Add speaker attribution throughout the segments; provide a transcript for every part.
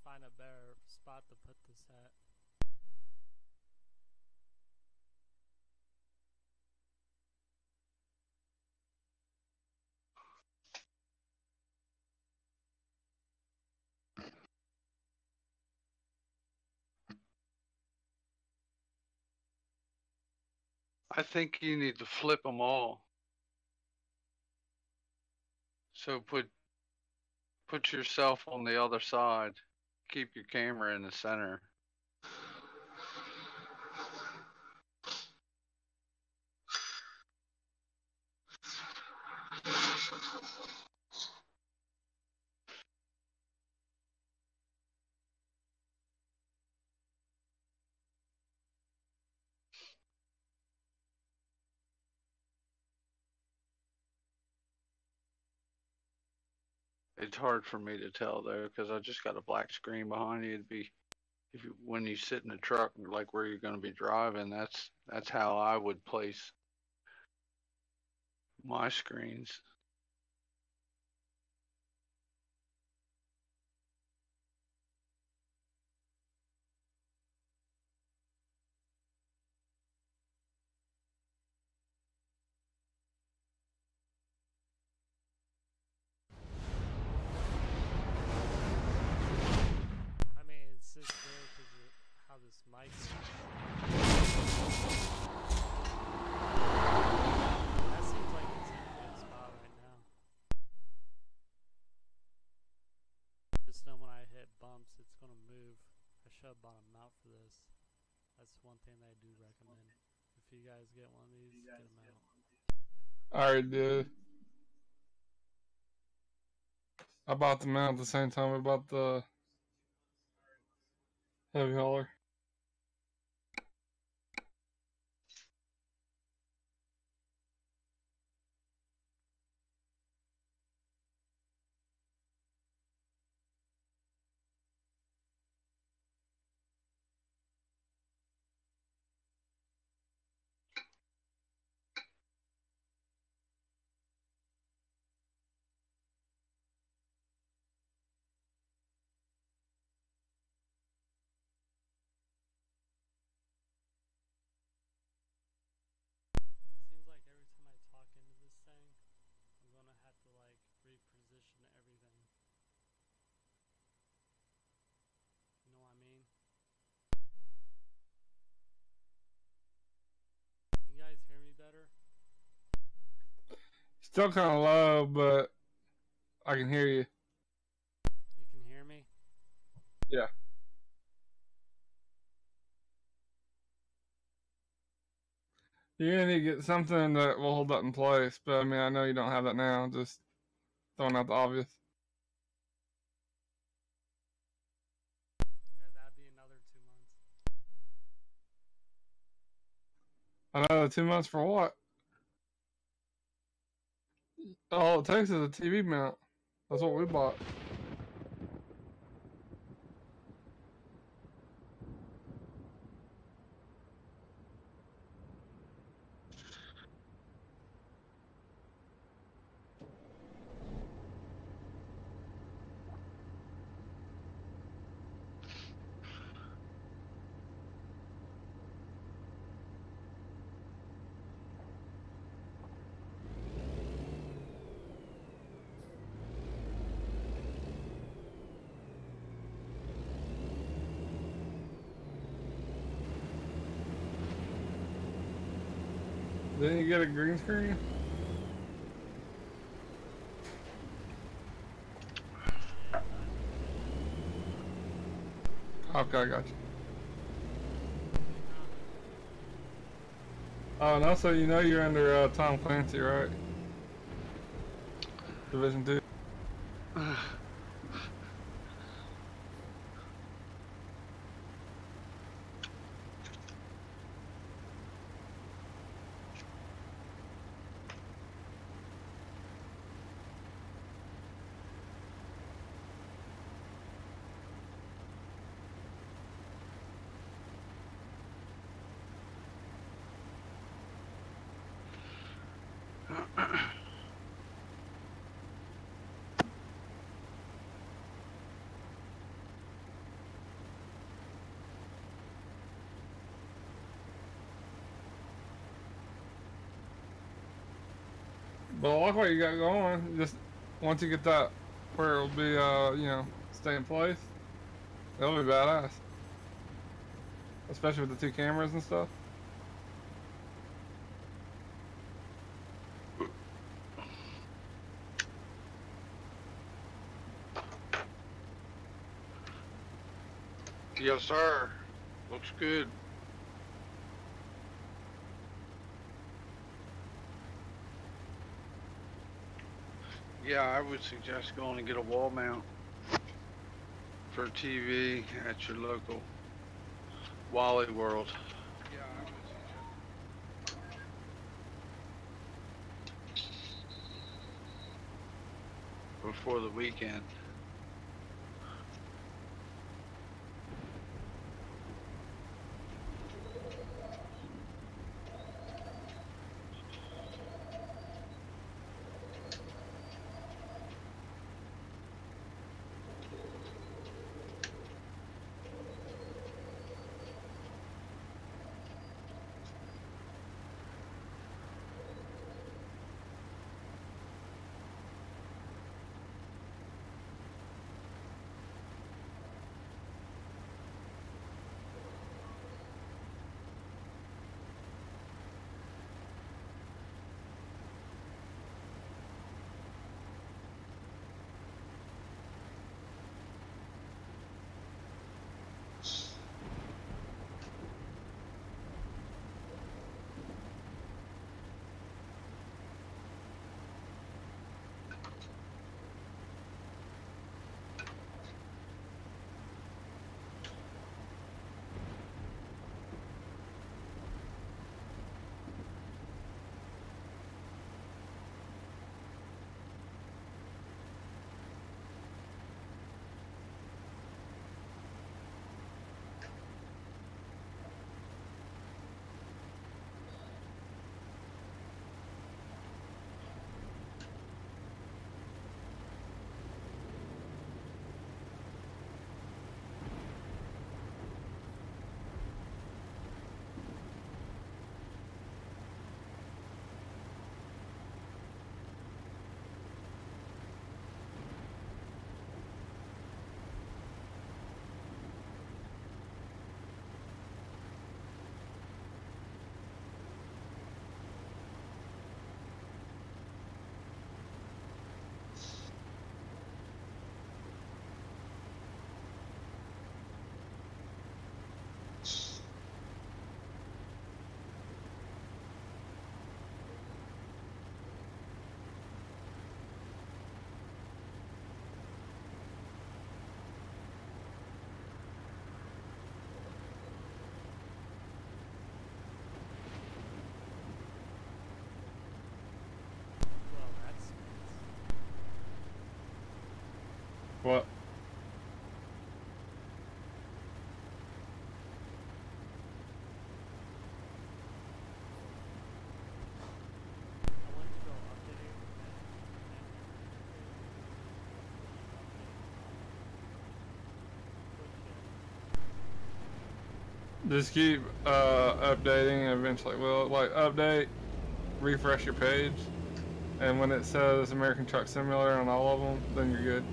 Speaker 1: find a better spot to put this at.
Speaker 2: I think you need to flip them all. So put yourself on the other side. Keep your camera in the center. It's hard for me to tell though because I just got a black screen behind you. It'd be if you, when you sit in the truck, like where you're going to be driving. That's how I would place my screens.
Speaker 1: I mean, it's just weird because of how this mic's. That seems like it's in a good spot right now. Just know when I hit bumps, it's gonna move. I should have bought a mount for this. That's one thing that I do recommend. If you guys get one of these, get them out.
Speaker 3: I already did. I bought the mount at the same time I bought the heavy hauler.
Speaker 1: Seems like every time I talk into this thing, I'm gonna have to like reposition everything. You know what I mean? Can you guys hear me better?
Speaker 3: Still kind of low, but I can hear you.
Speaker 1: You can hear me?
Speaker 3: Yeah. You're gonna need to get something that will hold that in place, but I mean, I know you don't have that now. Just throwing out the obvious.
Speaker 1: Yeah, that'd be another 2 months.
Speaker 3: Another 2 months for what? All it takes is a TV mount. That's what we bought. Didn't you get a green screen? Okay, I got you. Oh, and also, you know you're under Tom Clancy, right? Division 2. But I like what you got going. Just once you get that where it'll be, you know, stay in place, it'll be badass. Especially with the 2 cameras and stuff.
Speaker 2: Yes, sir. Looks good. Yeah, I would suggest going and get a wall mount for TV at your local Wally World. Yeah, I would suggest. Before the weekend.
Speaker 1: Well, that's nice.
Speaker 3: What?
Speaker 1: I went to go update it and
Speaker 3: Just keep updating and eventually will like update, refresh your page, and when it says American Truck Simulator on all of them, then you're good.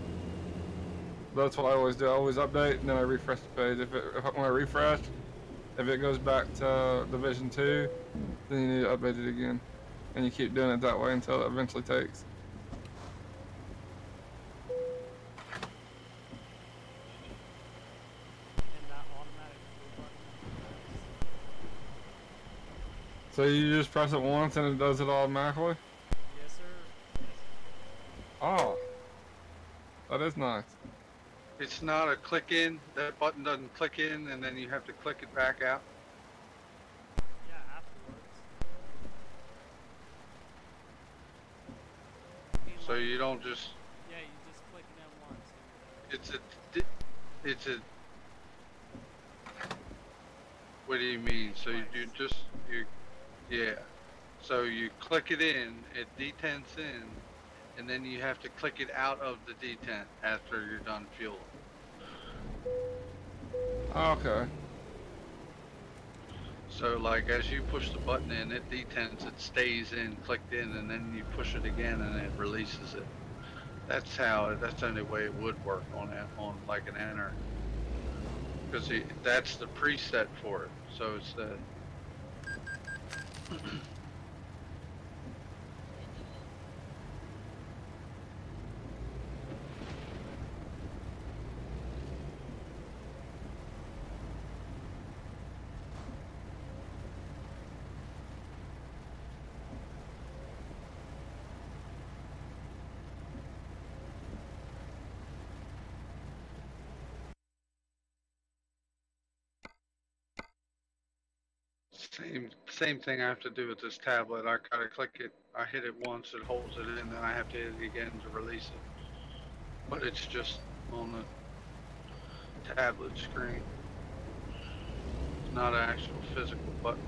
Speaker 3: That's what I always do. I always update and then I refresh the page. When I refresh, if it goes back to Division 2, then you need to update it again. And you keep doing it that way until it eventually takes.
Speaker 1: and that automatic fuel button that you press.
Speaker 3: So you just press it once and it does it automatically?
Speaker 1: Yes, sir. Yes, sir.
Speaker 3: Oh. That is nice.
Speaker 2: It's not a click in. That button doesn't click in, and then you have to click it back out.
Speaker 1: Yeah, afterwards.
Speaker 2: So you don't just.
Speaker 1: Yeah, you just click it in once.
Speaker 2: It's a. What do you mean? So you do just yeah. So you click it in, it detents in, and then you have to click it out of the detent after you're done fueling. So like as you push the button in, it detents, it stays in, clicked in, and then you push it again and it releases it. That's the only way it would work on like an enter. Because that's the preset for it. So it's the same thing I have to do with this tablet. I gotta click it, I hit it once, it holds it in, then I have to hit it again to release it. But it's just on the tablet screen. It's not an actual physical button.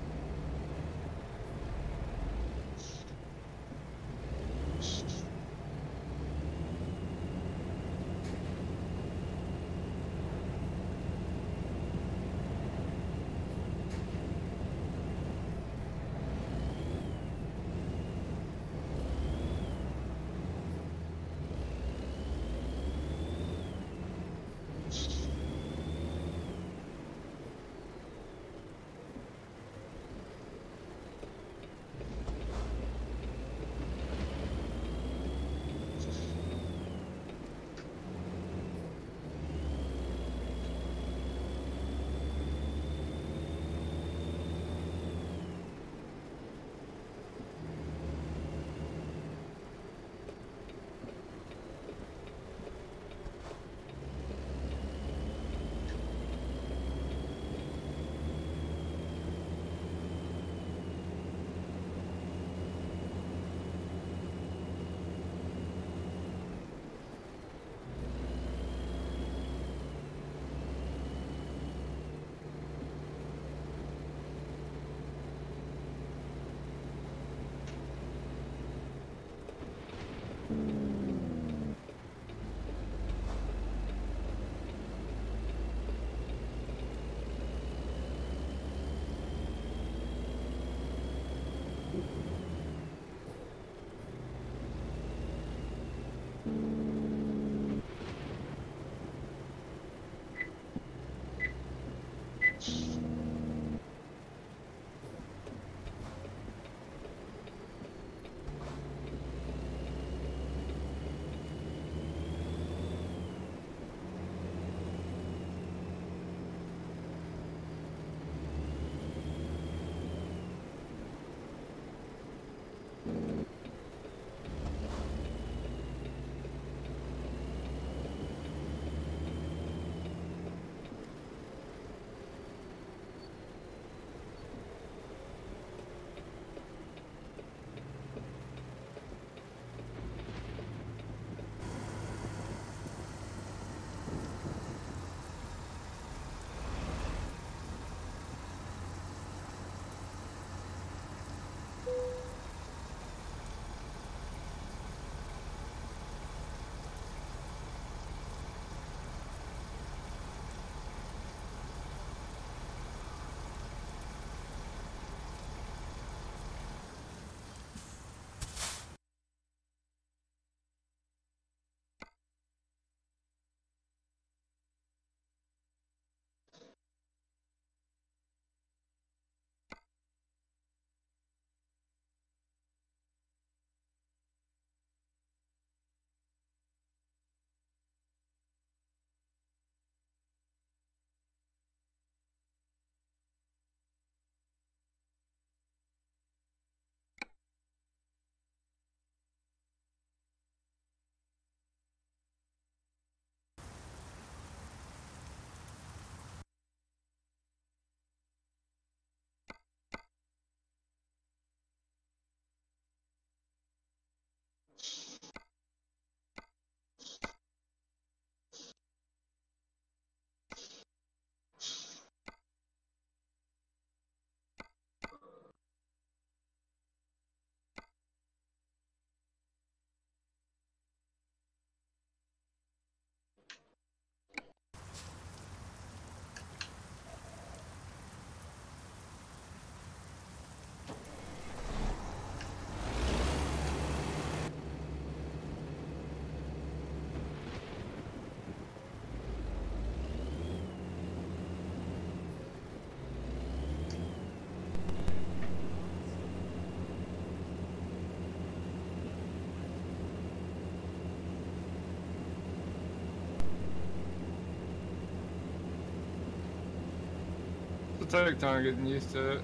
Speaker 3: take time getting used to it.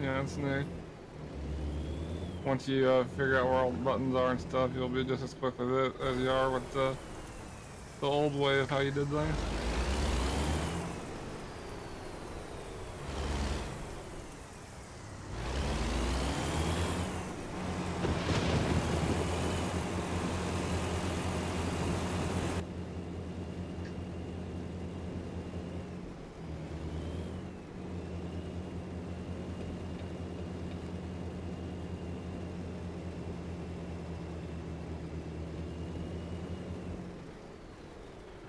Speaker 3: Yeah, it's new. Once you figure out where all the buttons are and stuff, you'll be just as quick with it as you are with the old way of how you did things.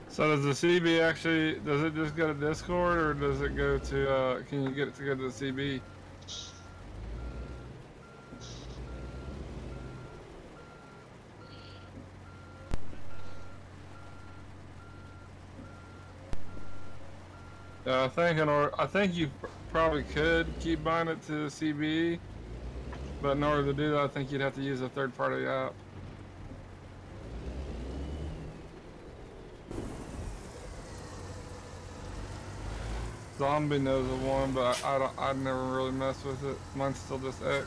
Speaker 3: So does the CB actually, does it just go to Discord, or does it go to, can you get it to go to the CB? Yeah, I think you probably could keep buying it to the CB, but in order to do that, I think you'd have to use a third-party app. Zombie knows of one, but I'd never really mess with it. Mine's still just X.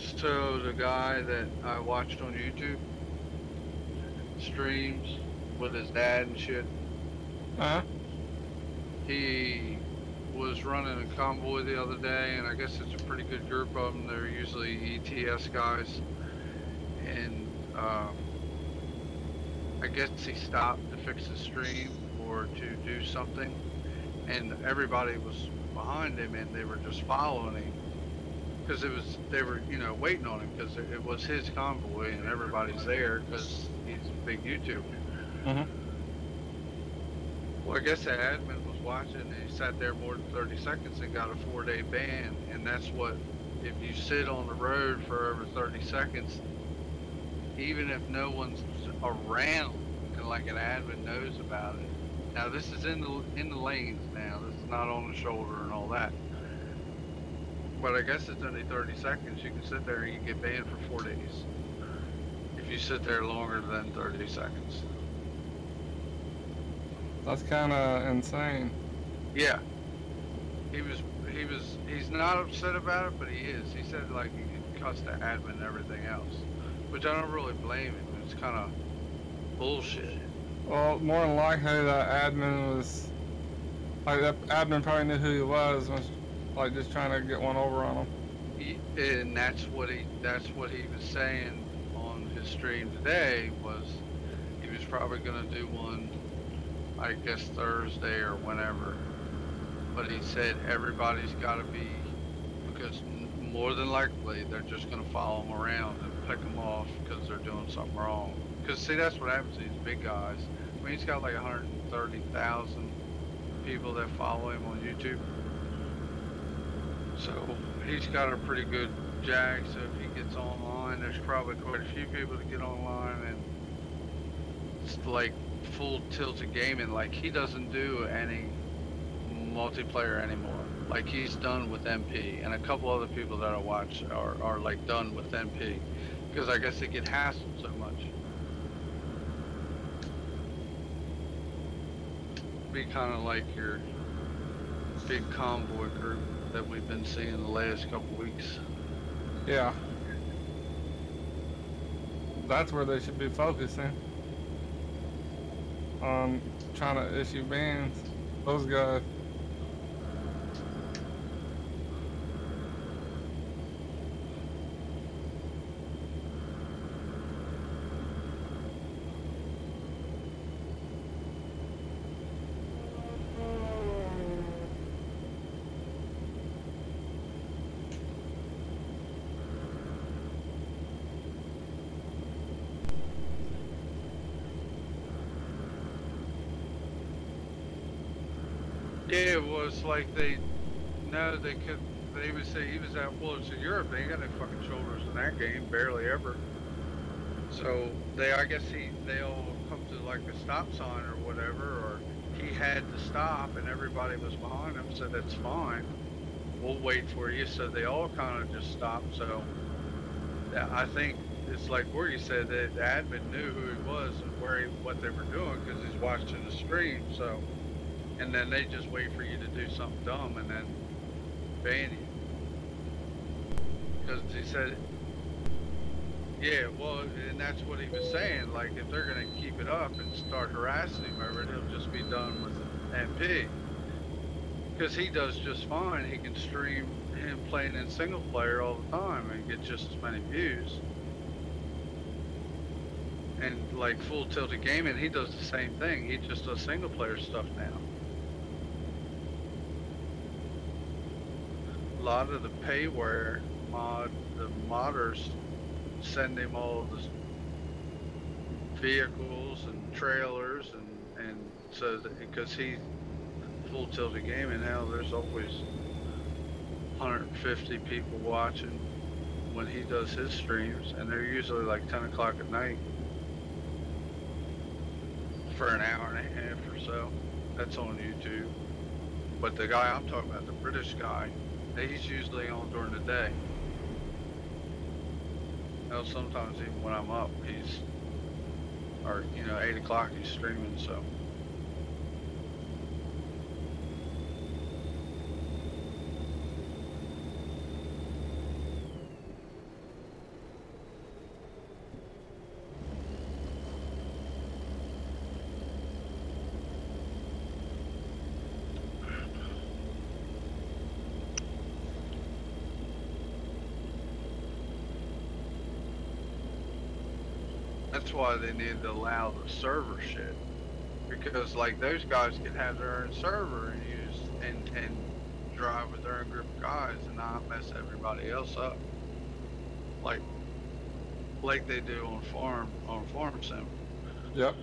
Speaker 2: So the guy that I watched on YouTube streams with his dad and shit, he was running a convoy the other day, and I guess it's a pretty good group of them. They're usually ETS guys, and I guess he stopped to fix the stream or to do something, and everybody was behind him, and they were just following him because they were, you know, waiting on him because it was his convoy, and everybody's there because he's a big YouTuber.
Speaker 3: Mm-hmm.
Speaker 2: Well, I guess the admin was watching, and he sat there more than 30 seconds and got a 4-day ban, and that's what, if you sit on the road for over 30 seconds, even if no one's around and like an admin knows about it. Now this is in the lanes now, this is not on the shoulder and all that. But I guess it's only 30 seconds. You can sit there and you get banned for 4 days. If you sit there longer than 30 seconds.
Speaker 3: That's kind of insane.
Speaker 2: Yeah. He's not upset about it, but he is. He said like he could cuss the admin and everything else. Which I don't really blame him. It's kind of bullshit.
Speaker 3: Well, more than likely that admin was, like that admin probably knew who he was like just trying to get one over on him.
Speaker 2: And that's what he was saying on his stream today, was he was probably gonna do one, I guess Thursday or whenever. But he said everybody's gotta be, because more than likely they're just gonna follow him around and pick him off because they're doing something wrong. Because see, that's what happens to these big guys. I mean, he's got like 130,000 people that follow him on YouTube. So he's got a pretty good jag. So if he gets online, there's probably quite a few people to get online, and it's like full tilted gaming. Like he doesn't do any multiplayer anymore. Like he's done with MP, and a couple other people that I watch are like done with MP, because I guess they get hassled so much. Be kind of like your big convoy group that we've been seeing the last couple weeks.
Speaker 3: Yeah. That's where they should be focusing. On trying to issue bans. Those guys.
Speaker 2: Yeah, it was like they would say he was out, well, it's in Europe, they ain't got no fucking shoulders in that game, barely ever. So I guess they all come to like a stop sign or whatever, or he had to stop and everybody was behind him, so that's fine. We'll wait for you. So they all kind of just stopped. So I think it's like where you said that the admin knew who he was and what they were doing because he's watching the stream. So. And then they just wait for you to do something dumb and then ban you. Because he said, yeah, well, and that's what he was saying. Like, if they're going to keep it up and start harassing him over it, he'll just be done with MP. Because he does just fine. He can stream him playing in single player all the time and get just as many views. And like Full Tilted Gaming, he does the same thing. He just does single player stuff now. A lot of the payware the modders send him all the vehicles and trailers and so that, because he's Full Tilted Gaming now, there's always 150 people watching when he does his streams, and they're usually like 10 o'clock at night for an hour and a half or so. That's on YouTube. But the guy I'm talking about, the British guy, he's usually on during the day. Now, sometimes even when I'm up, or 8 o'clock he's streaming, so. That's why they need to allow the server shit. Because like those guys could have their own server and use and drive with their own group of guys and not mess everybody else up. Like they do on farm sim.
Speaker 3: Yep.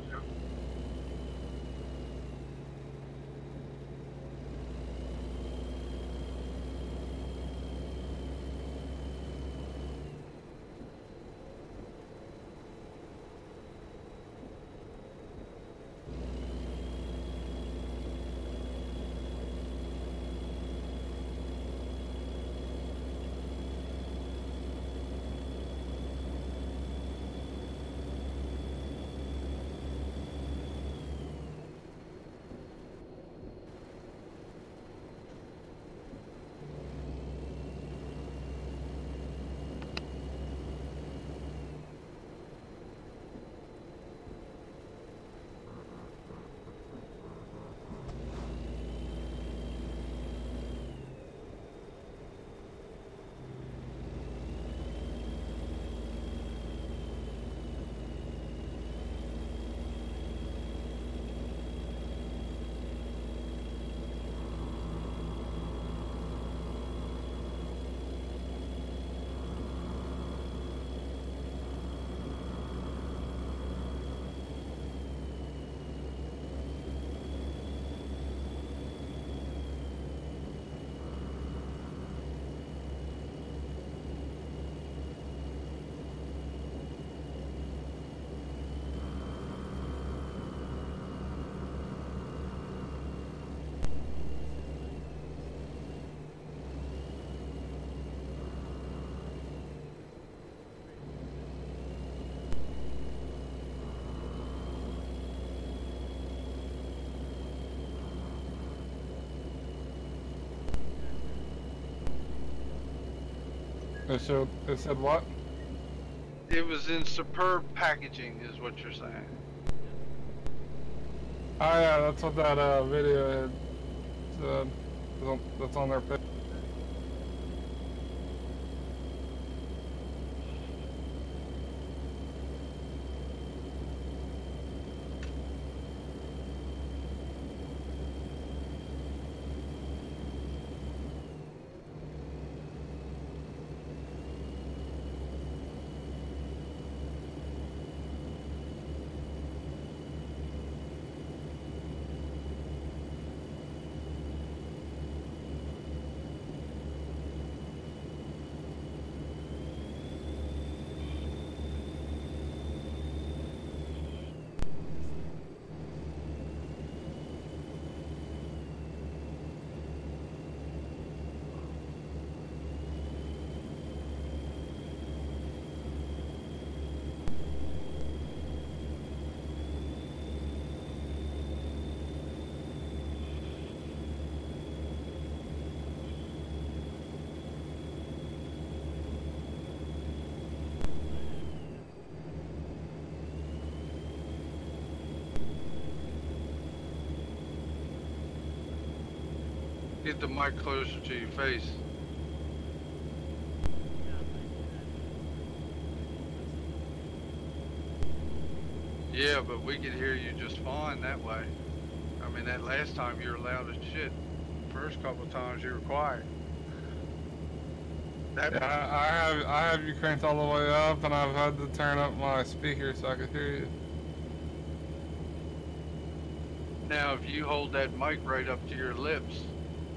Speaker 3: It said what?
Speaker 2: It was in superb packaging, is what you're saying.
Speaker 3: Oh yeah, that's what that video had said. That's on their page.
Speaker 2: Get the mic closer to your face. Yeah, but we could hear you just fine that way. I mean, that last time you were loud as shit. First couple of times you were quiet.
Speaker 3: Yeah, I have you cranked all the way up, and I've had to turn up my speaker so I could hear you.
Speaker 2: Now, if you hold that mic right up to your lips,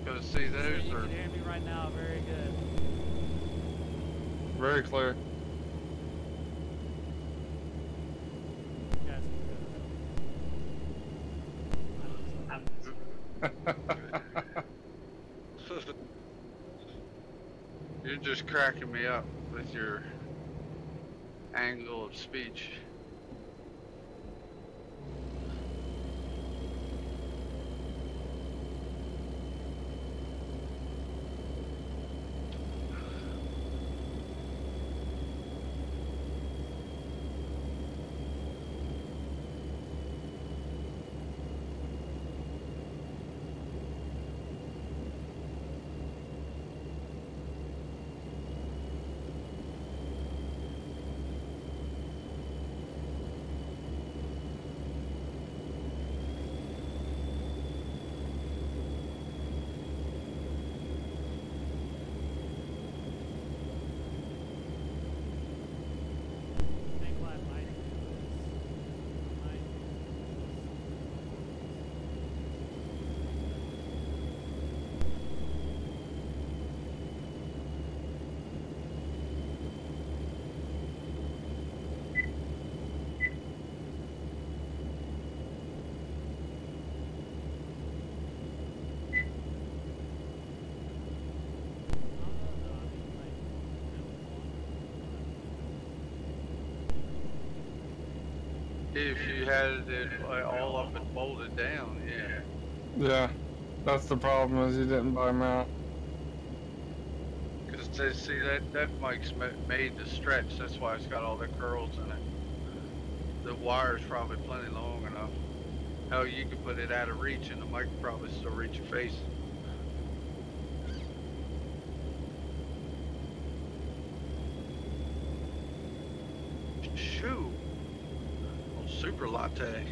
Speaker 2: because see, those
Speaker 1: You
Speaker 2: are.
Speaker 1: can hear me right now, very good.
Speaker 3: Very clear.
Speaker 1: You guys are good.
Speaker 2: You're just cracking me up with your angle of speech. If you had it all up and bolted down, yeah.
Speaker 3: Yeah, that's the problem is you didn't buy a mount.
Speaker 2: Because they see that mic's made to stretch. That's why it's got all the curls in it. The wire's probably plenty long enough. Hell, you could put it out of reach and the mic could probably still reach your face. Shoo! Oh, super latte.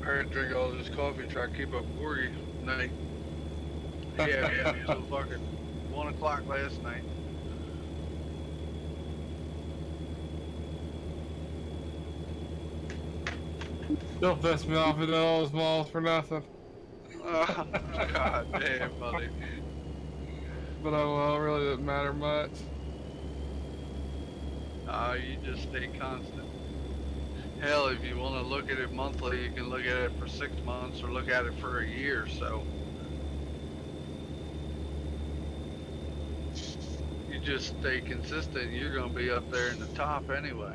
Speaker 2: I heard drink all this coffee, try to keep up for you night. Yeah, it was fucking 1 o'clock last night.
Speaker 3: Don't piss me off at all those malls for nothing.
Speaker 2: Oh, god damn, buddy.
Speaker 3: But oh well, it really doesn't matter much.
Speaker 2: You just stay constant. Hell, if you want to look at it monthly, you can look at it for 6 months or look at it for a year, so. You just stay consistent, you're going to be up there in the top anyway.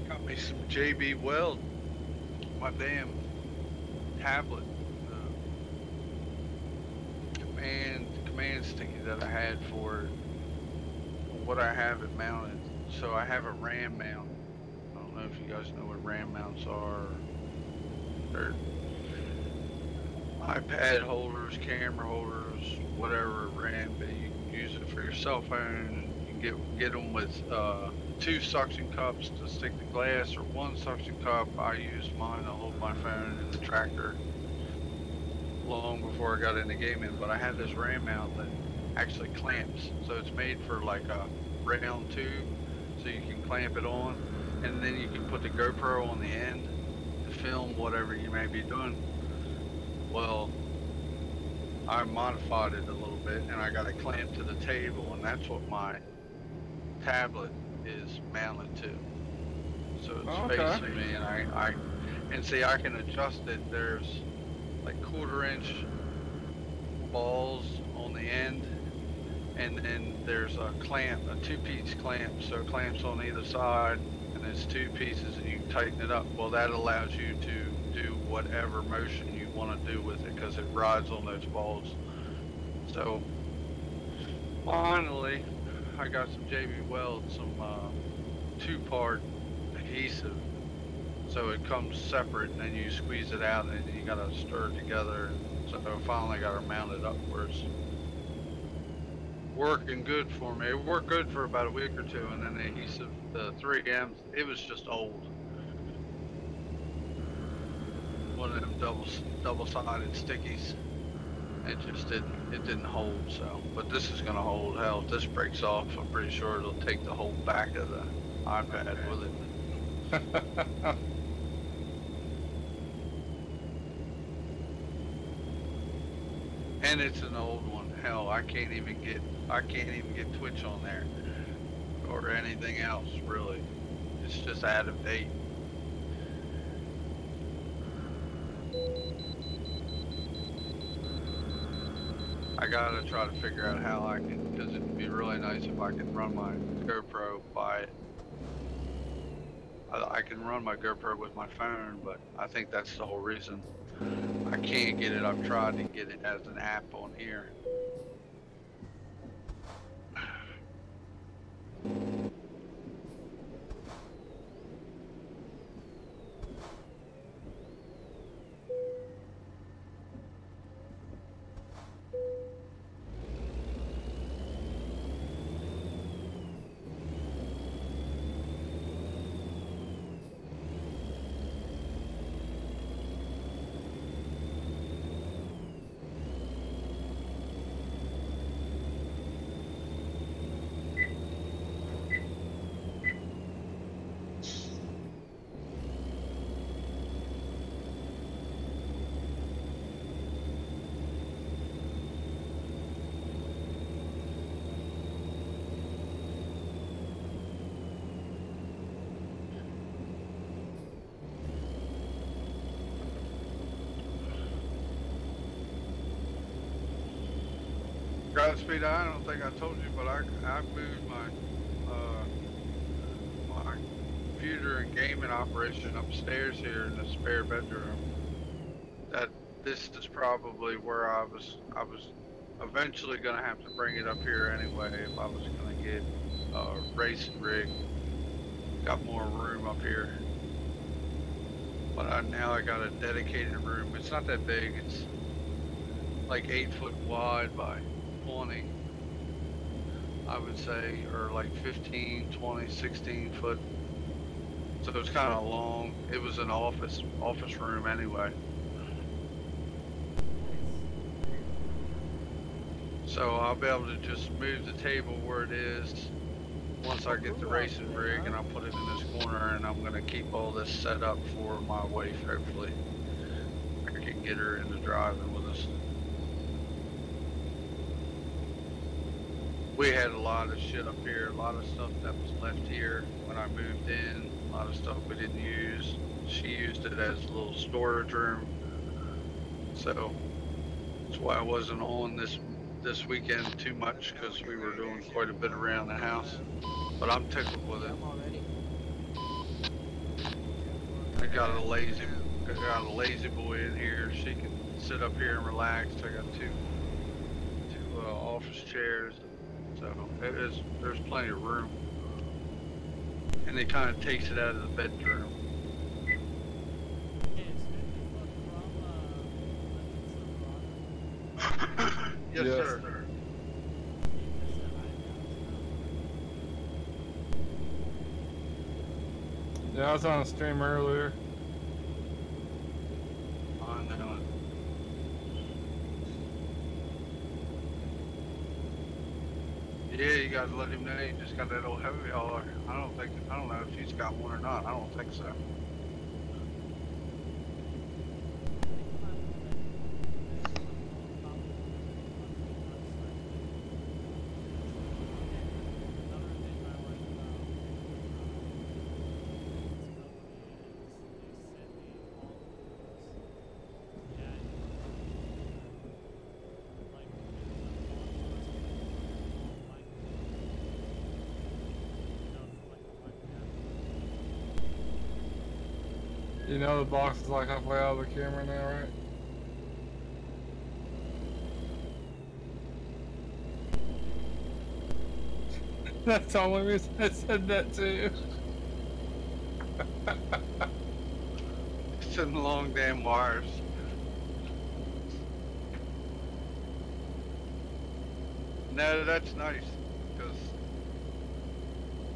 Speaker 2: Got me some JB Weld, my damn tablet, command sticky that I had for what I have it mounted. So I have a RAM mount. I don't know if you guys know what RAM mounts are. They're iPad holders, camera holders, whatever RAM, but you can use it for your cell phone. You can get them with 2 suction cups to stick the glass, or 1 suction cup. I used mine to hold my phone in the tractor long before I got into gaming, but I had this RAM mount that actually clamps. So it's made for like a round tube, so you can clamp it on, and then you can put the GoPro on the end to film whatever you may be doing. Well, I modified it a little bit, and I got it clamped to the table, and that's what my tablet is mounted to. So it's facing me, and and see, I can adjust it. There's like 1/4 inch balls on the end, and then there's a clamp, a 2-piece clamp, so it clamps on either side, and it's 2 pieces, and you can tighten it up. Well, that allows you to do whatever motion you want to do with it, because it rides on those balls. So finally, I got some JB Weld, some 2-part adhesive, so it comes separate, and then you squeeze it out, and then you gotta stir it together. So I finally got her mounted up where it's working good for me. It worked good for about a week or 2, and then the adhesive, the 3M, it was just old. One of them double-sided stickies. It just didn't hold. So, but this is gonna hold. Hell, if this breaks off, I'm pretty sure it'll take the whole back of the iPad with it. And it's an old one. Hell, I can't even get Twitch on there or anything else really. It's just out of date. I gotta try to figure out how I can, because it'd be really nice if I could run my GoPro by it. I can run my GoPro with my phone, but I think that's the whole reason I can't get it. I've tried to get it as an app on here. Speed, I don't think I told you, but I moved my computer and gaming operation upstairs here in the spare bedroom. This is probably where I was eventually gonna have to bring it up here anyway if I was gonna get a racing rig. Got more room up here, but now I got a dedicated room. It's not that big. It's like 8 foot wide by 20, I would say, or like 15, 20, 16 foot. So it's kind of long. It was an office room anyway. So I'll be able to just move the table where it is once I get the racing rig, and I'll put it in this corner, and I'm gonna keep all this set up for my wife. Hopefully I can get her into driving with us. We had a lot of shit up here, a lot of stuff that was left here when I moved in, a lot of stuff we didn't use. She used it as a little storage room. So that's why I wasn't on this weekend too much, because we were doing quite a bit around the house. But I'm tickled with it. I got a lazy boy in here. She can sit up here and relax. I got two office chairs. So there's plenty of room, and it kind of takes it out of the bedroom. Yes, sir.
Speaker 3: Yeah, I was on a stream earlier.
Speaker 2: I know it. Yeah, you gotta let him know you just got that old heavy hauler. I don't know if he's got one or not. I don't think so.
Speaker 3: You know the box is like halfway out of the camera now, right? That's the only reason I said that too.
Speaker 2: It's in the long damn wires. No, that's nice, because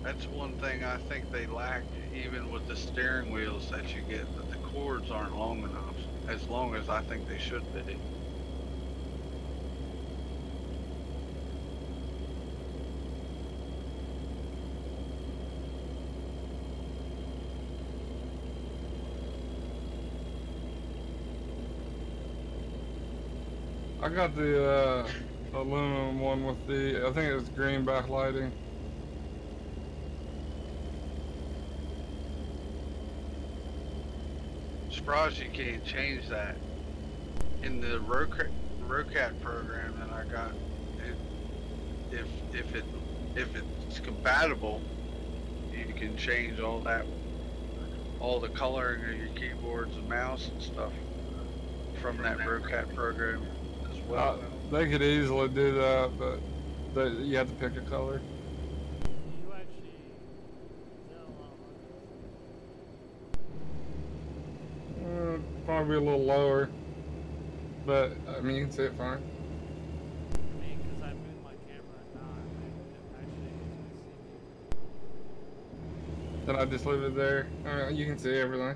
Speaker 2: that's one thing I think they lack, even with the steering wheels that you get, that the cords aren't long enough, as long as I think they should be.
Speaker 3: I got the aluminum one with the, I think it was green backlighting.
Speaker 2: Surprised you can't change that. In the Rocat program that I got, if it's compatible, you can change all that, all the coloring of your keyboards and mouse and stuff from that Rocat program as well.
Speaker 3: They could easily do that, but you have to pick a color.
Speaker 1: You actually, is that a lot of
Speaker 3: Probably a little lower, but I mean you can see it fine.
Speaker 1: I mean, because I moved my camera and now it actually is
Speaker 3: Then I just leave it there. You can see everything.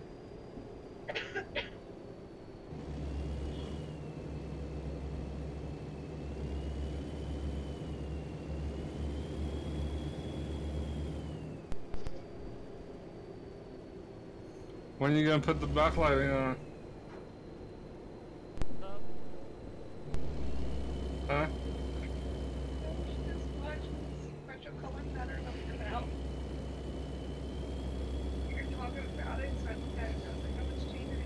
Speaker 3: When are you gonna put the backlighting on? Huh?
Speaker 4: Sequential color pattern of your mouth. You're talking about it, so I was like, how much change it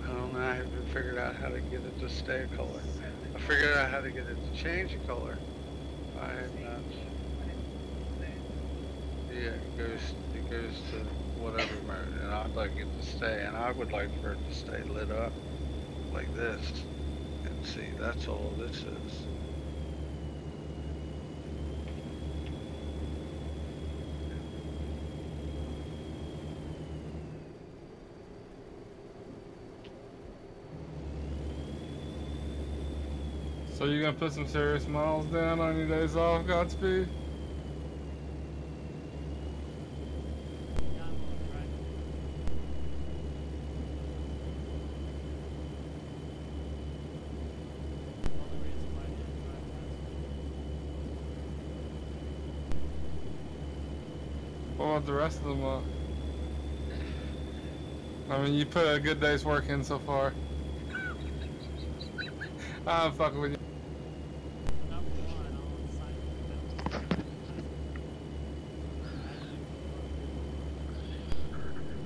Speaker 2: I don't know, I haven't figured to get it to stay a color. I figured out how to get it to change a color. I have not. Yeah, it goes to whatever mode, and I'd like it to stay, and I would like for it to stay lit up like this. And see, that's all this is.
Speaker 3: So you gonna put some serious miles down on your days off, Godspeed?
Speaker 1: Yeah, I'm gonna try to. The only reason why I didn't drive last week.
Speaker 3: What about the rest of the month? I mean, you put a good day's work in so far. I'm fucking with you.
Speaker 1: Number one, I'll sign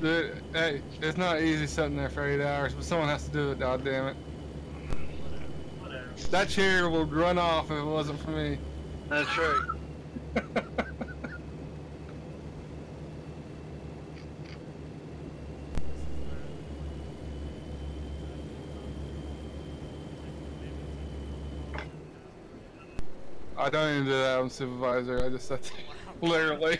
Speaker 3: Dude, hey, it's not easy sitting there for 8 hours, but someone has to do it, god damn it.
Speaker 1: whatever.
Speaker 3: That chair would run off if it wasn't for me.
Speaker 2: That's right.
Speaker 3: I don't even do that, I'm supervisor, I just sat there. Literally.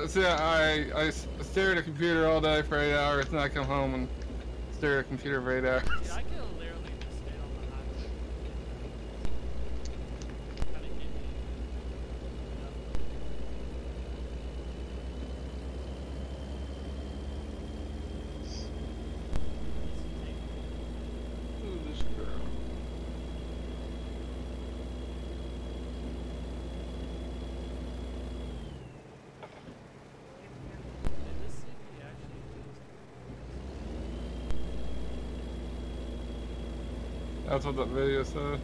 Speaker 3: See, I stare at a computer all day for 8 hours, and I come home and stare at a computer for 8 hours.
Speaker 1: Dude, I could have literally just stayed on the highway. Kinda get me.
Speaker 2: Ooh, this girl.
Speaker 1: Did this CD actually do
Speaker 3: That's what that video said.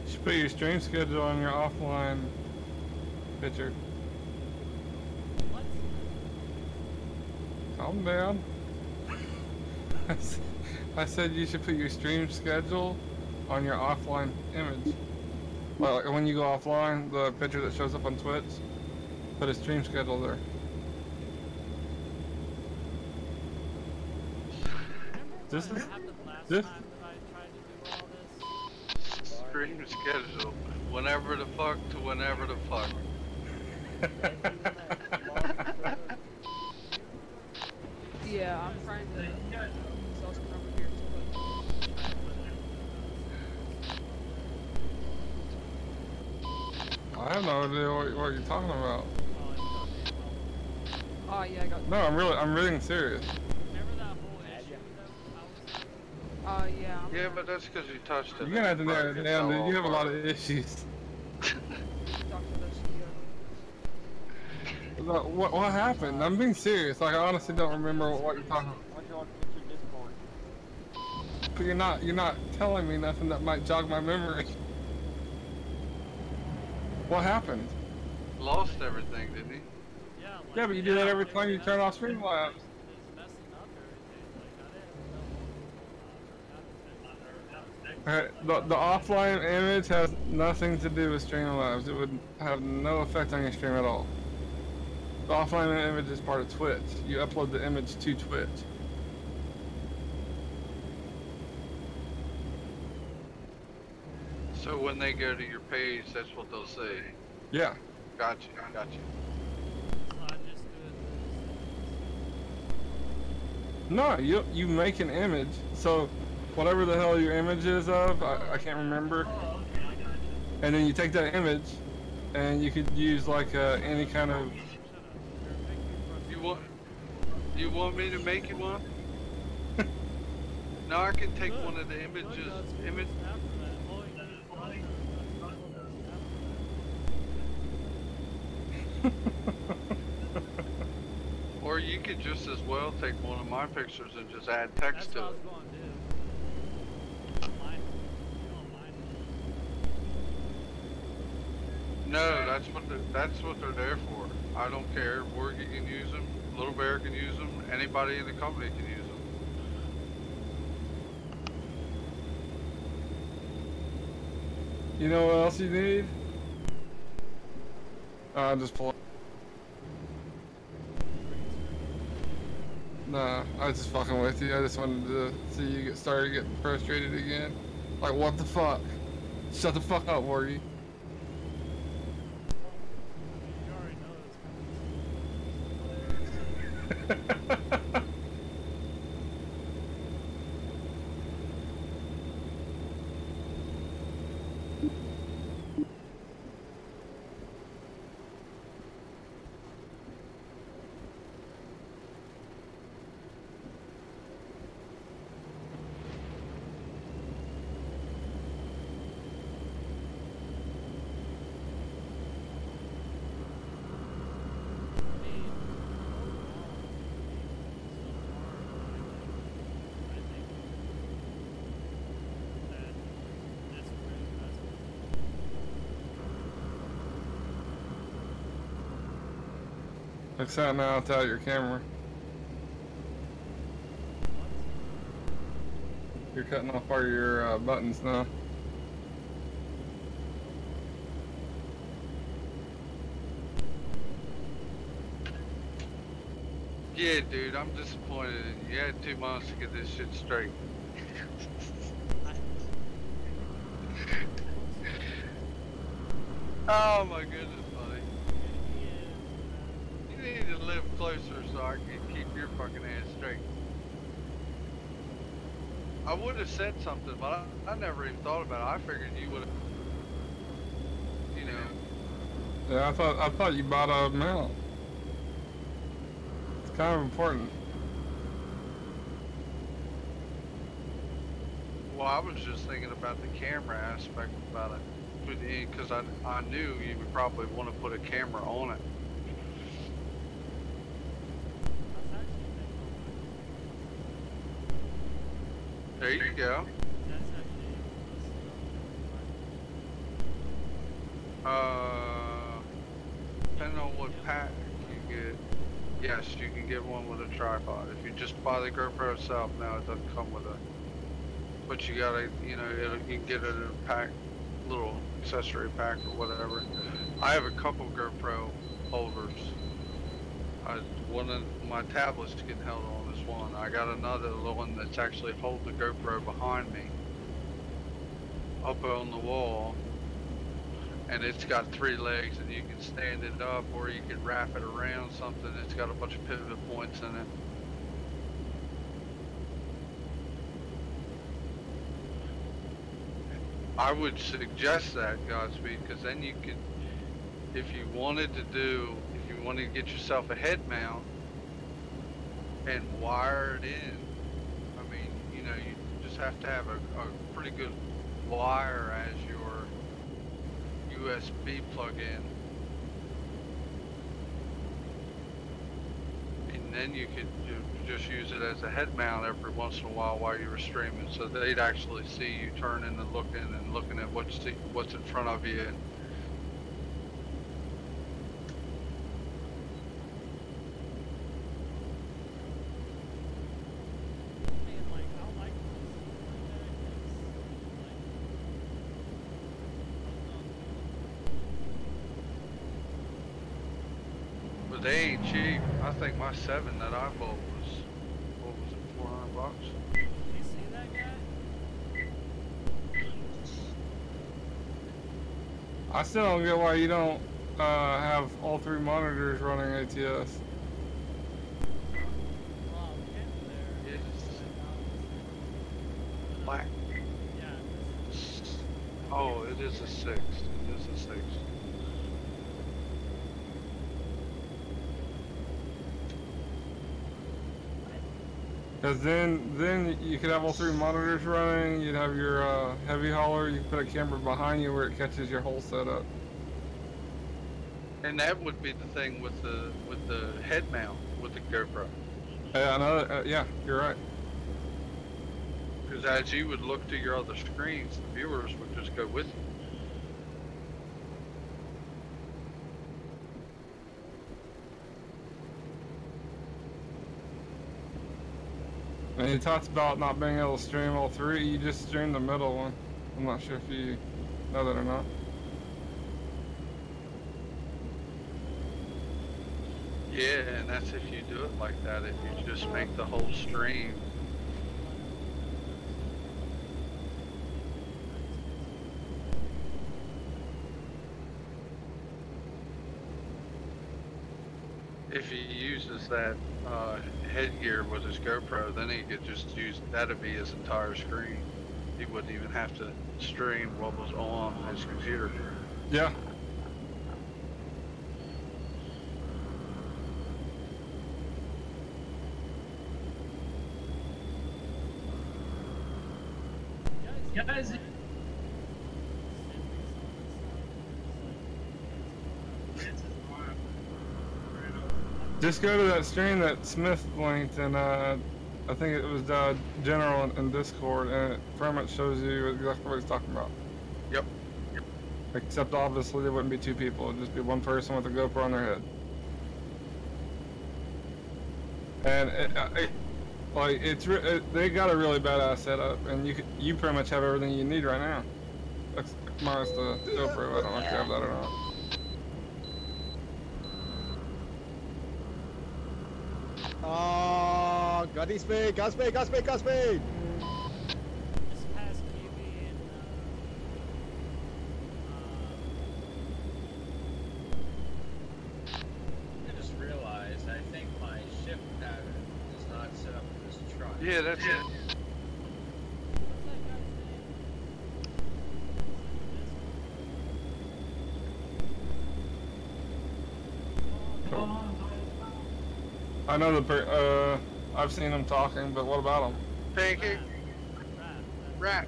Speaker 3: You should put your stream schedule on your offline picture.
Speaker 1: What?
Speaker 3: Calm down. I said you should put your stream schedule on your offline image. Well, like when you go offline, the picture that shows up on Twitch, put a stream schedule there.
Speaker 1: Remember
Speaker 3: This
Speaker 1: what
Speaker 3: is-
Speaker 1: happened last
Speaker 3: this-
Speaker 1: time that I tried to do all this?
Speaker 2: Stream schedule. Whenever the fuck to whenever the fuck.
Speaker 4: Yeah, I'm trying to sell some over here too.
Speaker 3: I have no idea what you're talking about.
Speaker 4: Oh yeah, I got.
Speaker 3: No, I'm really serious.
Speaker 1: Remember that whole issue that I was
Speaker 4: Yeah.
Speaker 2: Yeah, but that's because you touched it.
Speaker 3: You're gonna have to narrow it down, dude. You have a lot of
Speaker 2: it.
Speaker 3: issues.
Speaker 4: Talk to the CEO.
Speaker 3: What happened? I'm being serious. Like, I honestly don't remember what you're talking about. But you're not telling me nothing that might jog my memory. What happened?
Speaker 2: Lost everything, didn't he?
Speaker 1: Yeah,
Speaker 3: Yeah, but you do that every time you turn off Streamlabs.
Speaker 1: It's messing up everything. Like, I didn't know.
Speaker 3: The offline image has nothing to do with Streamlabs. It would have no effect on your stream at all. The offline image is part of Twitch. You upload the image to Twitch.
Speaker 2: So when they go to your page, that's what they'll see.
Speaker 3: Yeah.
Speaker 2: Gotcha.
Speaker 1: So I just do it.
Speaker 3: No, you make an image. So whatever the hell your image is of, I can't remember. And then you take that image, and you could use like any kind of.
Speaker 2: You want me to make you one? No, I can take one of the images. Or you could just as well take one of my pictures and just add text to it. No, that's what they're there for. I don't care. Worgy can use them. Little Bear can use them. Anybody in the company can use them.
Speaker 3: You know what else you need? Just pull. Nah, I was just fucking with you. I just wanted to see you started getting frustrated again. Like, what the fuck? Shut the fuck up, Wargy. Except now without your camera. You're cutting off part of your buttons now.
Speaker 2: Yeah, dude, I'm disappointed. You had 2 months to get this shit straight. Oh my goodness, buddy. You need to live closer so I can keep your fucking ass straight. I would have said something, but I never even thought about it. I figured you would have, you know.
Speaker 3: Yeah, I thought you bought a mount. It's kind of important.
Speaker 2: Well, I was just thinking about the camera aspect about it. Because I knew you would probably want to put a camera on it. There you go. Depending on what pack you get, yes, you can get one with a tripod. If you just buy the GoPro itself, now it doesn't come with a. But you gotta, you know, you can get it in a pack, little accessory pack or whatever. I have a couple GoPro holders. One of my tablets getting held on this one. I got another one that's actually holding the GoPro behind me, up on the wall, and it's got 3 legs, and you can stand it up or you can wrap it around something. It's got a bunch of pivot points in it. I would suggest that, Godspeed, because then you could, if you wanted to get yourself a head mount and wire it in, I mean, you know, you just have to have a pretty good wire as your USB plug-in. And then you could just use it as a head mount every once in a while you were streaming, so they'd actually see you turning and looking at what's in front of you. they ain't cheap. I think my 7 that I bought was, what was it, $400?
Speaker 1: You see that guy?
Speaker 3: I still don't get why you don't have all 3 monitors running ATS.
Speaker 1: Well, I'm getting there.
Speaker 2: Yes. Black.
Speaker 1: Yeah.
Speaker 2: Oh, it is a 6. It is a 6.
Speaker 3: Cause then you could have all 3 monitors running. You'd have your heavy hauler. You could put a camera behind you where it catches your whole setup.
Speaker 2: And that would be the thing with the head mount with the GoPro.
Speaker 3: Yeah, another, yeah, you're right.
Speaker 2: Because as you would look to your other screens, the viewers would just go with you.
Speaker 3: And he talks about not being able to stream all 3. You just stream the middle one. I'm not sure if you know that or not.
Speaker 2: Yeah, and that's if you do it like that, if you just make the whole stream. If he uses that headgear with his GoPro, then he could just use that'd be his entire screen. He wouldn't even have to stream what was on his computer.
Speaker 3: Yeah.
Speaker 5: Guys,
Speaker 3: Just go to that stream that Smith linked, and I think it was general in Discord, and it pretty much shows you exactly what he's talking about.
Speaker 2: Yep.
Speaker 3: Except obviously there wouldn't be 2 people; it'd just be 1 person with a GoPro on their head. And they got a really badass setup, and you pretty much have everything you need right now. Minus the GoPro. I don't know if you have that or not.
Speaker 6: Godspeed, Godspeed, Godspeed, Godspeed!
Speaker 1: Just past QB and
Speaker 5: I just realized I think my shift pattern is not set up for this truck.
Speaker 2: Yeah, that's it.
Speaker 1: what's that guy's name?
Speaker 3: I know I've seen him talking, but what about him?
Speaker 2: Pancake, rat.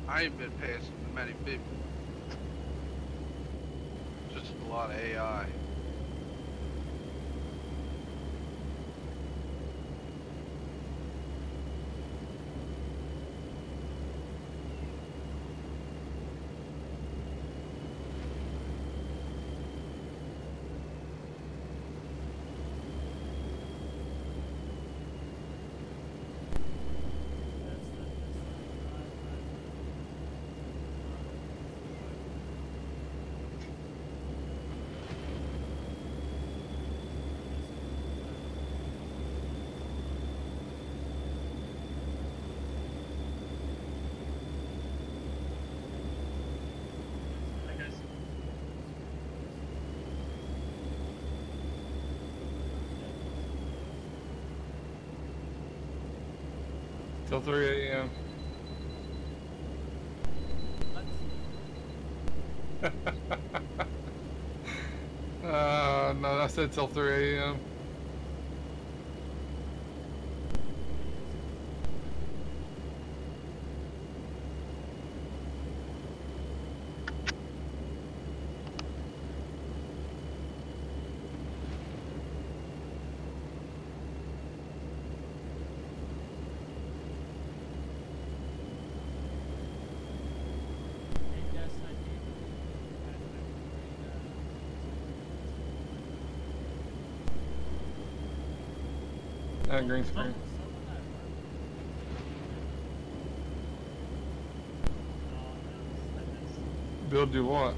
Speaker 2: I ain't been passing too many people. Just a lot of AI.
Speaker 3: Till 3 a.m. No, I said till 3 a.m. And green screen. Build do what?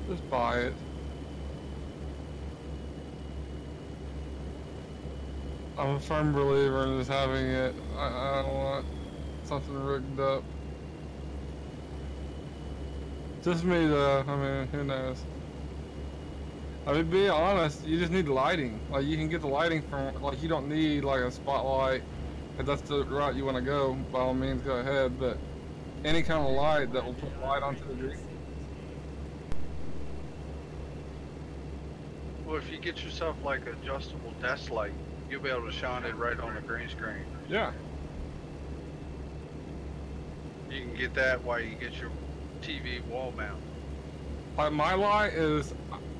Speaker 3: Just buy it. I'm a firm believer in just having it. I don't want something rigged up. Just me though, I mean, who knows? I mean, be honest, you just need lighting. Like, you can get the lighting from, like, you don't need, like, a spotlight. If that's the route you want to go, by all means, go ahead. But any kind of light that will put light onto the green.
Speaker 2: Well, if you get yourself, like, an adjustable desk light, you'll be able to shine it right on the green screen.
Speaker 3: Yeah.
Speaker 2: You can get that while you get your TV wall mount.
Speaker 3: Like, my light is,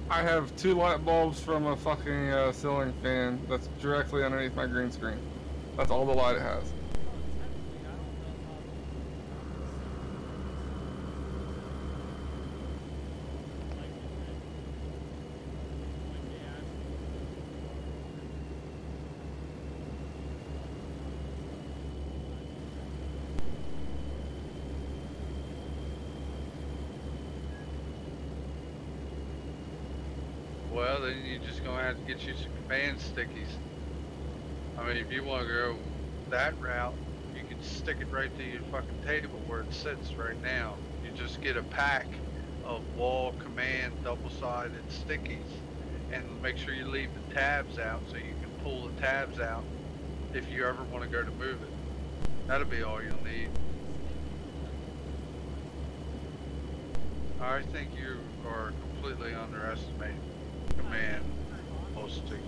Speaker 3: I have 2 light bulbs from a fucking ceiling fan that's directly underneath my green screen. That's all the light it has.
Speaker 2: Well, then you're just gonna have to get you some command stickies. I mean, if you want to go that route, you can stick it right to your fucking table where it sits right now. You just get a pack of wall command double-sided stickies, and make sure you leave the tabs out so you can pull the tabs out if you ever want to go to move it. That'll be all you'll need. I think you are completely underestimating command whole sticky.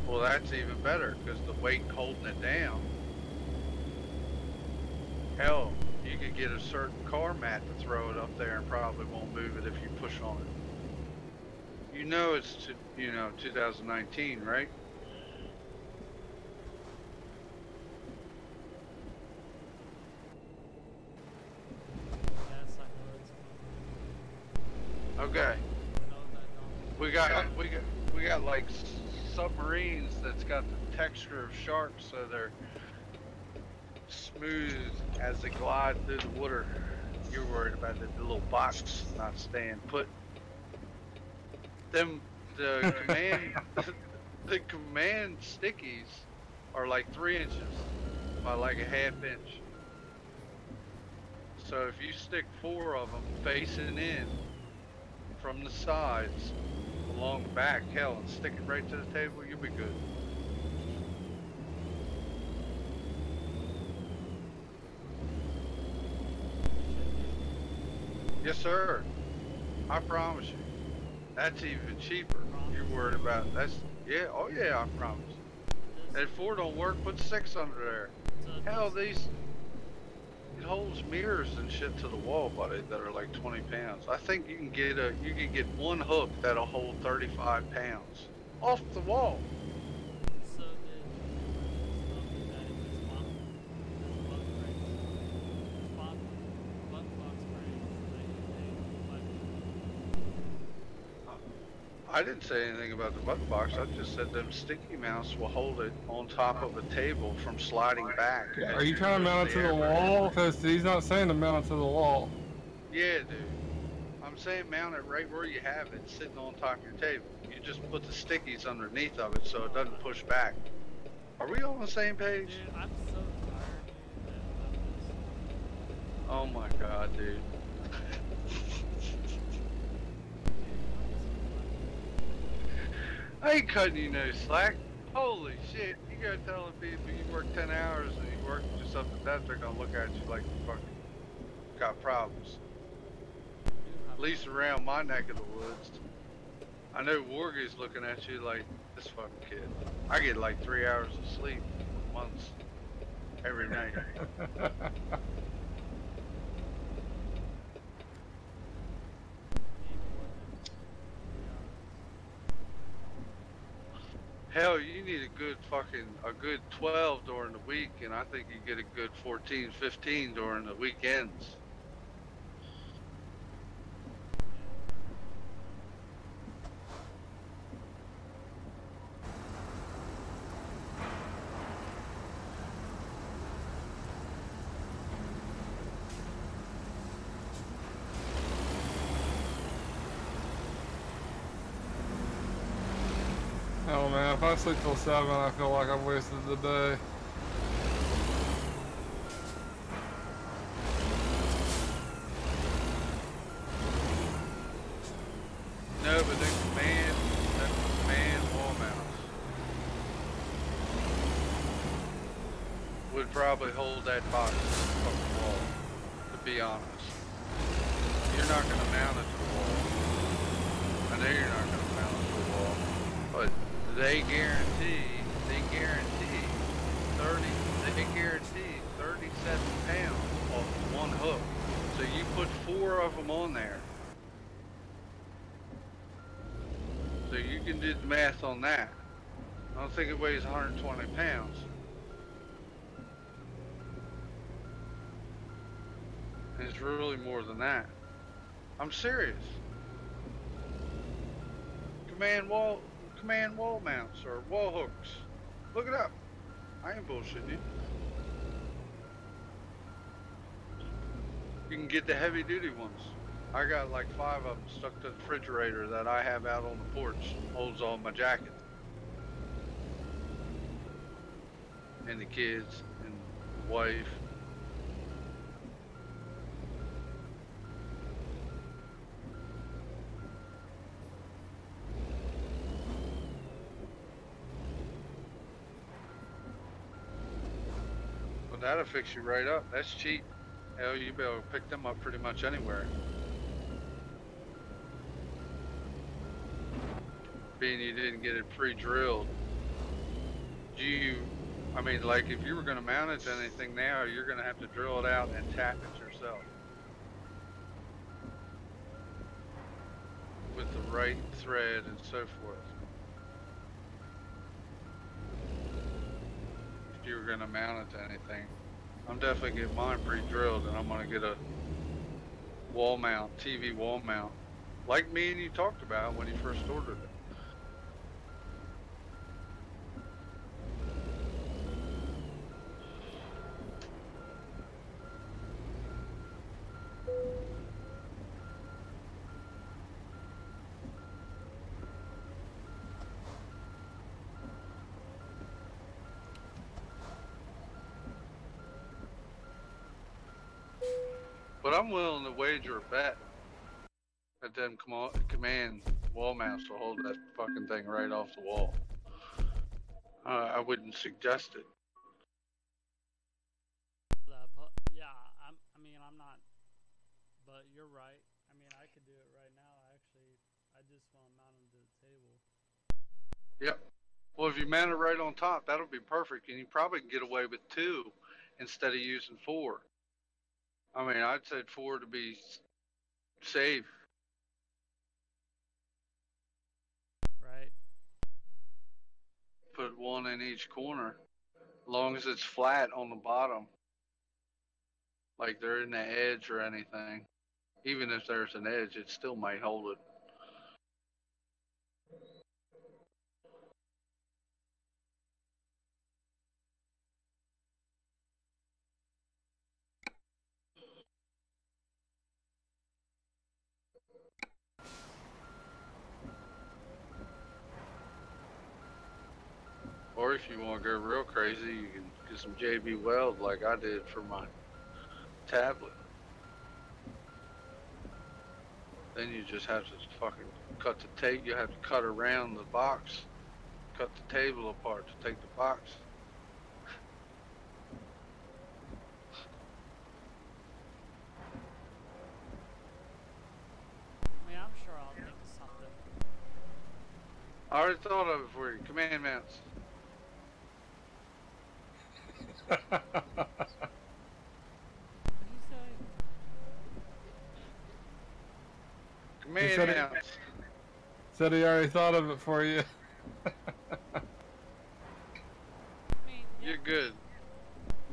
Speaker 2: Well, that's even better because the weight holding it down. Hell, you could get a certain car mat to throw it up there and probably won't move it if you push on it. You know it's 2019, right? Okay. We got like submarines that's got the texture of sharks, so they're smooth as they glide through the water. You're worried about the little box not staying put. The command the command stickies are like 3 inches by like a ½ inch. So if you stick 4 of them facing in from the sides along the back, hell, and stick it right to the table, you'll be good. Yes, sir. I promise you. That's even cheaper. You're worried about that's yeah. Oh yeah, I promise. And if 4 don't work, put 6 under there. Hell, it holds mirrors and shit to the wall, buddy, that are like 20 pounds. I think you can get one hook that'll hold 35 pounds off the wall.
Speaker 1: So
Speaker 2: I didn't say anything about the button box. I just said them sticky mounts will hold it on top of a table from sliding back.
Speaker 3: Are you trying to mount it to the wall? Because he's not saying to mount it to the wall.
Speaker 2: Yeah, dude. I'm saying mount it right where you have it, sitting on top of your table. You just put the stickies underneath of it so it doesn't push back. Are we all on the same page?
Speaker 1: Dude, I'm so tired, dude, of this.
Speaker 2: Oh my god, dude. I ain't cutting you no slack. Holy shit, you go telling people you work 10 hours and you work yourself to death, they're gonna look at you like you fucking got problems. At least around my neck of the woods. I know Wargie's looking at you like, this fucking kid. I get like 3 hours of sleep months every night. Hell, you need a good 12 during the week, and I think you get a good 14, 15 during the weekends.
Speaker 3: Oh man, if I sleep till 7, I feel like I've wasted the day.
Speaker 2: No, but the command wall mounts would probably hold that box from the wall, to be honest. You're not going to mount it to the wall. I know you're not going to mount it to the wall, but they guarantee 37 pounds off one hook. So you put 4 of them on there. So you can do the math on that. I don't think it weighs 120 pounds. And it's really more than that. I'm serious. Command wall mounts or wall hooks. Look it up. I ain't bullshitting you. You can get the heavy duty ones. I got like 5 of them stuck to the refrigerator that I have out on the porch. Holds all my jacket. And the kids and the wife. But that'll fix you right up. That's cheap. Hell, you be able to pick them up pretty much anywhere. Being you didn't get it pre-drilled. I mean, like if you were going to mount it to anything now, you're going to have to drill it out and tap it yourself. With the right thread and so forth. If you were going to mount it to anything. I'm definitely getting mine pre-drilled, and I'm going to get a wall mount, TV wall mount. Like me and you talked about when you first ordered it. But I'm willing to wager a bet that them command wall mounts will hold that fucking thing right off the wall. I wouldn't suggest it.
Speaker 1: Yeah, I mean, I'm not, but you're right. I mean, I could do it right now. I just want to mount them to the table.
Speaker 2: Yep. Well, if you mount it right on top, that'll be perfect, and you probably can get away with 2 instead of using 4. I mean, I'd say 4 to be safe.
Speaker 1: Right.
Speaker 2: Put 1 in each corner, as long as it's flat on the bottom. Like they're in the edge or anything. Even if there's an edge, it still might hold it. Or if you want to go real crazy, you can get some JB Weld like I did for my tablet. Then you just have to fucking cut the tape. You have to cut around the box, cut the table apart to take the box.
Speaker 1: I mean, I'm sure I'll think of something.
Speaker 2: I already thought of it for you. Command mounts.
Speaker 1: What did you say?
Speaker 2: Command mounts.
Speaker 3: Said he already thought of it for you.
Speaker 1: I mean, yeah.
Speaker 2: You're good.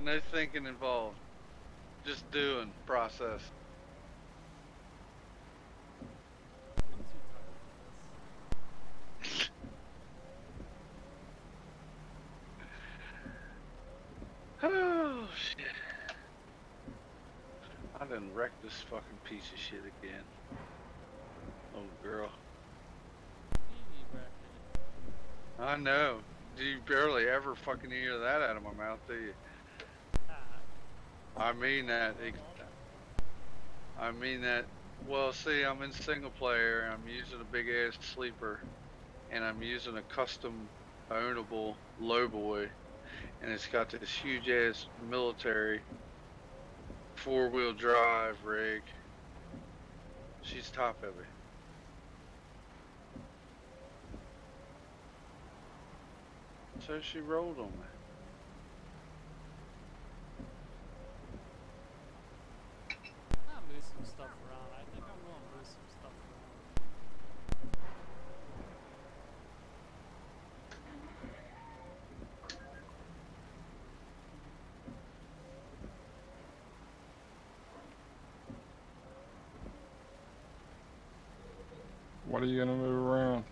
Speaker 2: No thinking involved. Just doing process.
Speaker 1: I'm too tired for this.
Speaker 2: Oh shit. I done wrecked this fucking piece of shit again. Oh girl.
Speaker 1: You need breakfast.
Speaker 2: I I know. You barely ever fucking hear that out of my mouth, do you? I mean that. I mean that. Well, see, I'm in single player. I'm using a big ass sleeper, and I'm using a custom ownable lowboy, and it's got this huge ass military 4-wheel drive rig. She's top heavy. So she rolled on me.
Speaker 1: I'll move some stuff around. I think I'm gonna move some stuff around.
Speaker 3: What are you gonna move around?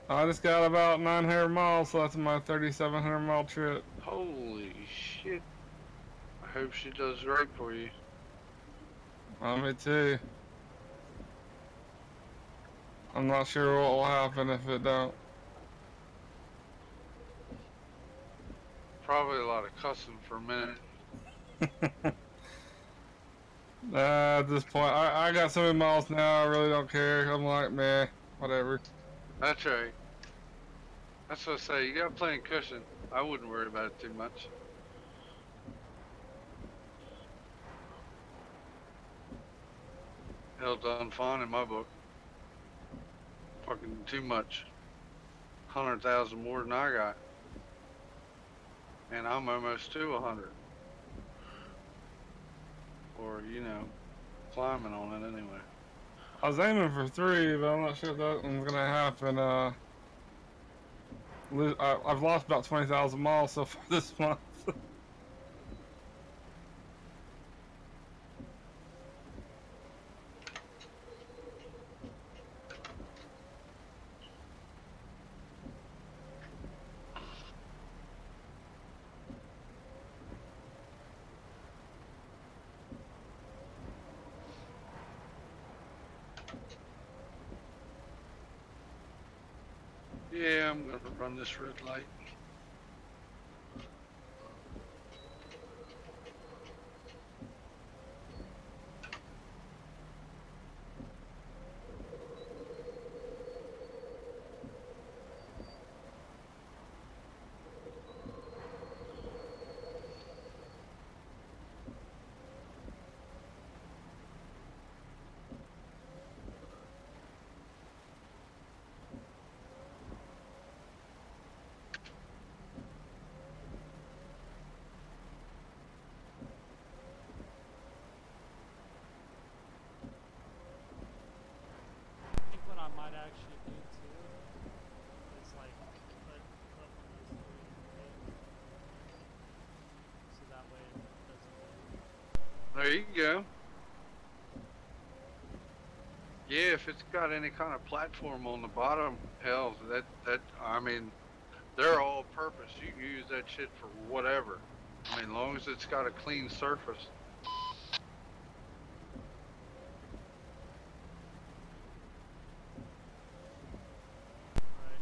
Speaker 3: I just got about 900 miles left in my 3,700 mile trip.
Speaker 2: Holy shit. I hope she does right for you.
Speaker 3: Me too. I'm not sure what will happen if it don't.
Speaker 2: Probably a lot of cussing for a minute.
Speaker 3: At this point, I got so many miles now, I really don't care. I'm like, meh, whatever.
Speaker 2: That's right. That's what I say. You got plenty of cushion. I wouldn't worry about it too much. Hell done fine in my book. Fucking too much. 100,000 more than I got. And I'm almost to 100. Or, you know, climbing on it anyway.
Speaker 3: I was aiming for 3, but I'm not sure if that one's gonna happen. I've lost about 20,000 miles so far this month.
Speaker 2: Yeah, I'm gonna run this red light.
Speaker 1: I think what I might actually do too is like put one of those 3 things, so that way it doesn't move.
Speaker 2: There you go. Yeah, if it's got any kind of platform on the bottom, hell, I mean, they're all purpose. You can use that shit for whatever. I mean, as long as it's got a clean surface.
Speaker 1: Right.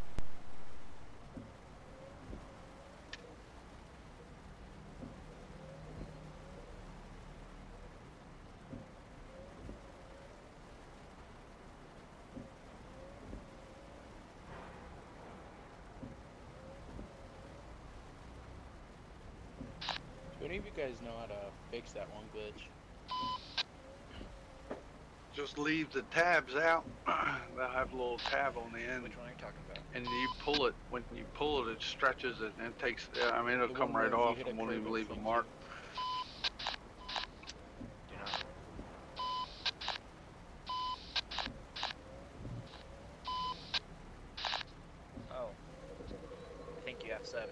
Speaker 7: Do any of you guys know how to fix that one glitch?
Speaker 2: Just leave the tabs out. They'll have a little tab on the end.
Speaker 7: Which one are you talking about?
Speaker 2: And you pull it. When you pull it, it stretches it and it takes. I mean, it'll
Speaker 7: The
Speaker 2: come
Speaker 7: one
Speaker 2: right
Speaker 7: where you
Speaker 2: off
Speaker 7: hit a
Speaker 2: and won't
Speaker 7: curve
Speaker 2: even
Speaker 7: and
Speaker 2: leave a
Speaker 7: flings
Speaker 2: mark.
Speaker 7: Do you know? Oh. I think you have 7.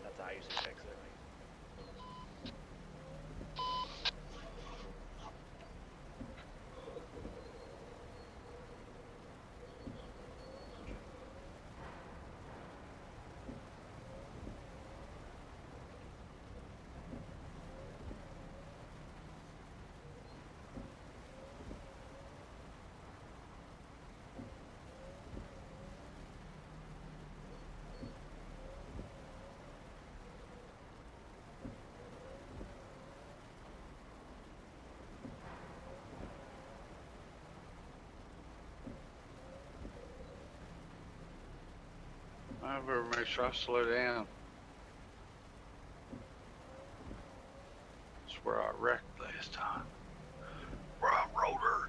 Speaker 7: That's how I usually fix it.
Speaker 2: I better make sure I slow down. That's where I wrecked last time. Where I rolled her.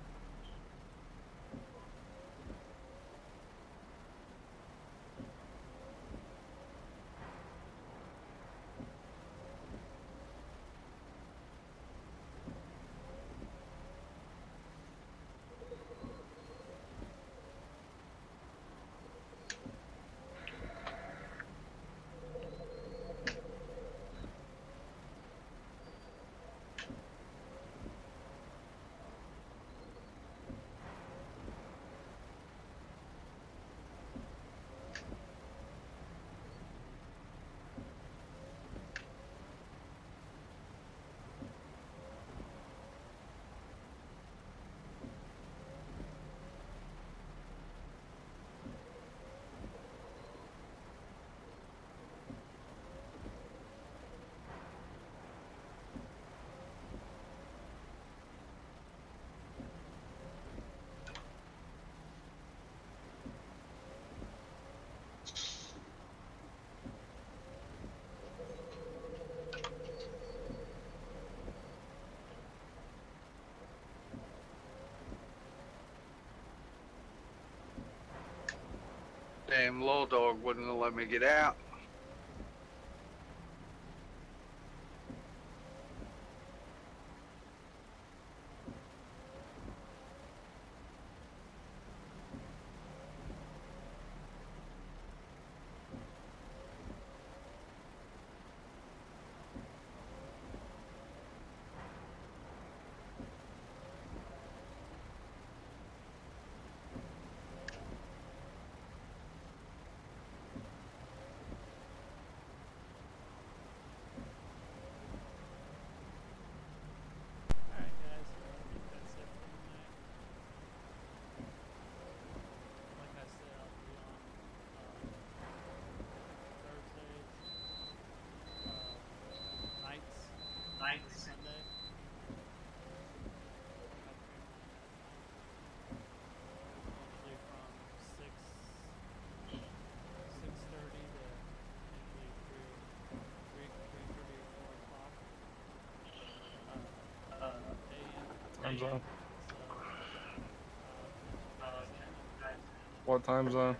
Speaker 2: Damn little dog wouldn't let me get out.
Speaker 1: Alright guys, I think that's it for tonight. Like I said, I'll be on Thursdays, nights, every Sunday. I stream on that time. Usually from 6:30 to usually 3:30 or 4 o'clock. AM.
Speaker 3: Time zone.
Speaker 1: So,
Speaker 3: What time zone?